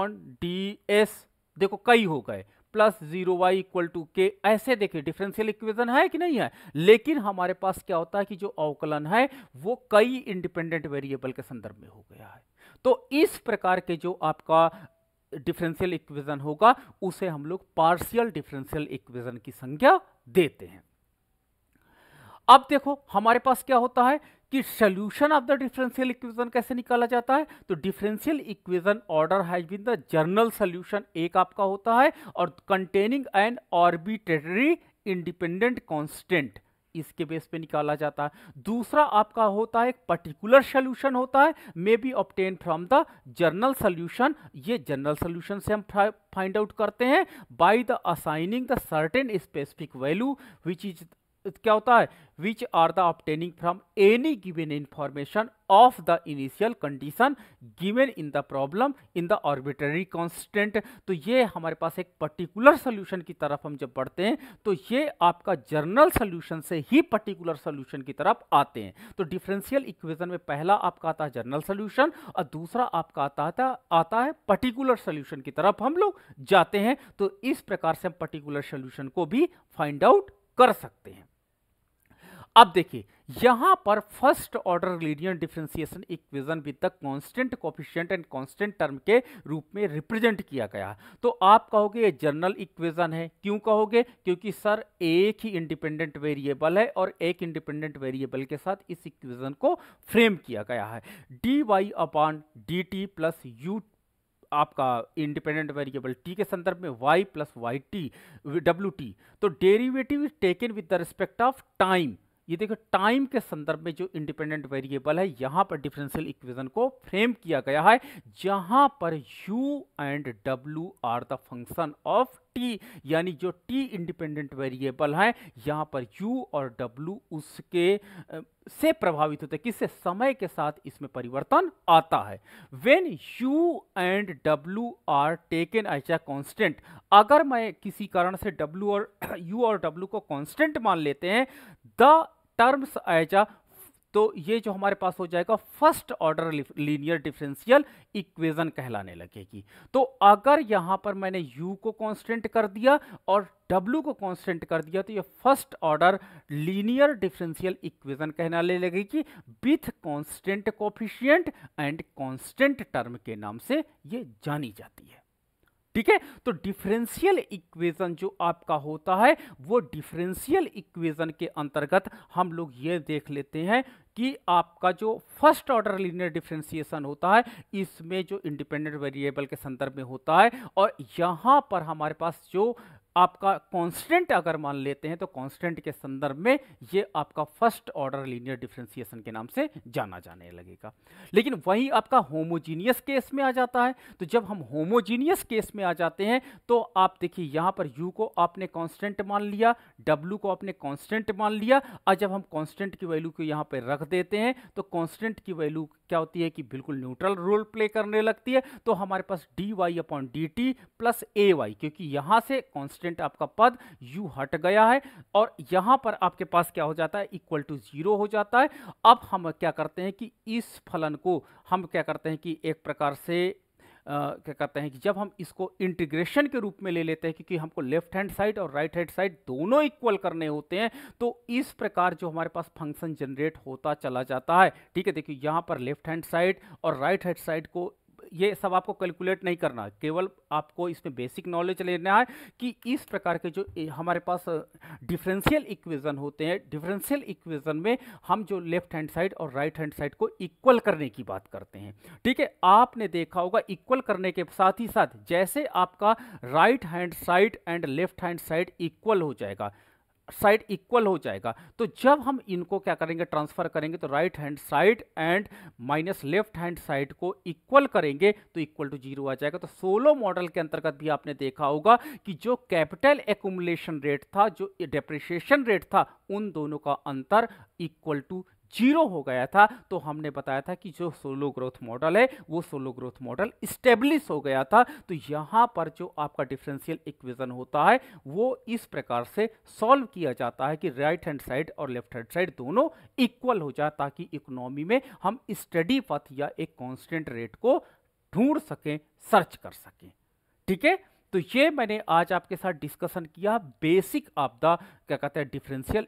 देखो कई हो गए, प्लस 0y इक्वल टू के, ऐसे देखिए डिफरेंशियल इक्वेशन है कि नहीं है। लेकिन हमारे पास क्या होता है कि जो अवकलन है वो कई इंडिपेंडेंट वेरिएबल के संदर्भ में हो गया है। तो इस प्रकार के जो आपका डिफरेंशियल इक्वेशन होगा उसे हम लोग पार्शियल डिफरेंशियल इक्वेशन की संज्ञा देते हैं। अब देखो हमारे पास क्या होता है कि solution of the differential equation कैसे निकाला जाता है। तो differential equation order has been the general solution एक आपका होता है, और containing an arbitrary independent constant, इसके बेस पे निकाला जाता है। दूसरा आपका होता है एक पर्टिकुलर सॉल्यूशन होता है, may be obtain from the general solution. ये जनरल सॉल्यूशन से हम फाइंड आउट करते हैं by the assigning the certain specific value which is क्या होता है, which are the obtaining from any given information of the initial condition given in the problem in the arbitrary constant. तो ये हमारे पास एक particular solution की तरफ हम जब बढ़ते हैं तो ये आपका जनरल सोल्यूशन से ही पर्टिकुलर सोल्यूशन की तरफ आते हैं। तो डिफरेंशियल इक्वेशन में पहला आपका आता है जनरल सोल्यूशन, और दूसरा आपका आता है पर्टिकुलर सोल्यूशन की तरफ हम लोग जाते हैं। तो इस प्रकार से हम पर्टिकुलर सोल्यूशन को भी फाइंड आउट कर सकते हैं। अब देखिए यहां पर first order linear differentiation equation with the constant coefficient and constant term के रूप में रिप्रेजेंट किया गया है। तो आप कहोगे ये जनरल इक्वेशन है, क्यों कहोगे? क्योंकि सर एक ही इंडिपेंडेंट वेरिएबल है और एक इंडिपेंडेंट वेरिएबल के साथ इस इक्वेशन को फ्रेम किया गया है। dy/dt प्लस u आपका इंडिपेंडेंट वेरिएबल t के संदर्भ में y plus Y T wt, तो derivative is taken with the respect of time. ये देखो टाइम के संदर्भ में जो इंडिपेंडेंट वेरिएबल है यहां पर डिफरेंशियल इक्वेशन को फ्रेम किया गया है, जहां पर u and w are the function of t, यानी जो t इंडिपेंडेंट वेरिएबल है यहां पर u और w उसके से प्रभावित होते हैं, किससे? समय के साथ इसमें परिवर्तन आता है। When u and w are taken as a constant, अगर मैं किसी कारण से w और u और w को कांस्टेंट मान लेते हैं, द टर्म्स एज अ, तो ये जो हमारे पास हो जाएगा first order linear differential equation कहलाने लगेगी। तो अगर यहां पर मैंने u को कांस्टेंट कर दिया और w को कांस्टेंट कर दिया, तो ये first order linear differential equation कहलाने लगेगी with constant coefficient and constant term के नाम से ये जानी जाती है। ठीक है, तो डिफरेंशियल इक्वेशन जो आपका होता है वो डिफरेंशियल इक्वेशन के अंतर्गत हम लोग ये देख लेते हैं कि आपका जो फर्स्ट ऑर्डर लीनियर डिफरेंशिएशन होता है इसमें जो इंडिपेंडेंट वेरिएबल के संदर्भ में होता है, और यहां पर हमारे पास जो आपका कांस्टेंट अगर मान लेते हैं तो कांस्टेंट के संदर्भ में ये आपका फर्स्ट ऑर्डर लीनियर डिफरेंशिएशन के नाम से जाना जाने लगेगा। लेकिन वही आपका होमोजीनियस केस में आ जाता है। तो जब हम होमोजीनियस केस में आ जाते हैं तो आप देखिए यहां पर u को आपने कांस्टेंट मान लिया, w को आपने कांस्टेंट मान लिया, और जब हम कांस्टेंट की वैल्यू को यहां पर रख देते हैं तो कांस्टेंट की वैल्यू क्या होती है कि बिल्कुल न्यूट्रल रोल प्ले करने लगती है। तो हमारे पास dy/dt प्लस ay, क्योंकि यहां से कांस्टेंट आपका पद u हट गया है और यहां पर आपके पास क्या हो जाता है, इक्वल टू 0 हो जाता है। अब हम क्या करते हैं कि इस फलन को हम क्या करते हैं कि एक प्रकार से क्या करते हैं कि जब हम इसको इंटीग्रेशन के रूप में ले लेते हैं, क्योंकि हमको लेफ्ट हैंड साइड और राइट हैंड साइड दोनों इक्वल करने होते हैं, तो इस प्रकार जो हमारे पास फंक्शन जनरेट होता चला जाता है। ठीक है, देखिए यहाँ पर लेफ्ट हैंड साइड और राइट हैंड साइड को ये सब आपको कैलकुलेट नहीं करना, केवल आपको इसमें बेसिक नॉलेज लेना है कि इस प्रकार के जो हमारे पास डिफरेंशियल इक्वेशन होते हैं, डिफरेंशियल इक्वेशन में हम जो लेफ्ट हैंड साइड और राइट हैंड साइड को इक्वल करने की बात करते हैं। ठीक है, आपने देखा होगा इक्वल करने के साथ ही साथ जैसे आपका right hand side and left hand side equal हो जाएगा, साइड इक्वल हो जाएगा, तो जब हम इनको क्या करेंगे, ट्रांसफर करेंगे, तो right hand side and minus left hand side को इक्वल करेंगे तो इक्वल टू 0 आ जाएगा। तो सोलो मॉडल के अंतर्गत भी आपने देखा होगा कि जो कैपिटल एक्यूमुलेशन रेट था, जो डेप्रिसिएशन रेट था, उन दोनों का अंतर इक्वल टू 0 हो गया था। तो हमने बताया था कि जो सोलो ग्रोथ मॉडल है वो सोलो ग्रोथ मॉडल स्टेब्लिश हो गया था। तो यहाँ पर जो आपका डिफरेंशियल इक्वेशन होता है वो इस प्रकार से सॉल्व किया जाता है कि राइट हैंड साइड और लेफ्ट हैंड साइड दोनों इक्वल हो जाए, ताकि इकोनॉमी में हम स्टडी पथ या एक कांस्टेंट रेट को ढूंढ सकें, सर्च कर सकें। ठीक है, तो ये मैंने आज आपके साथ डिस्कशन किया बेसिक ऑफ द क्या कहते हैं डिफरेंशियल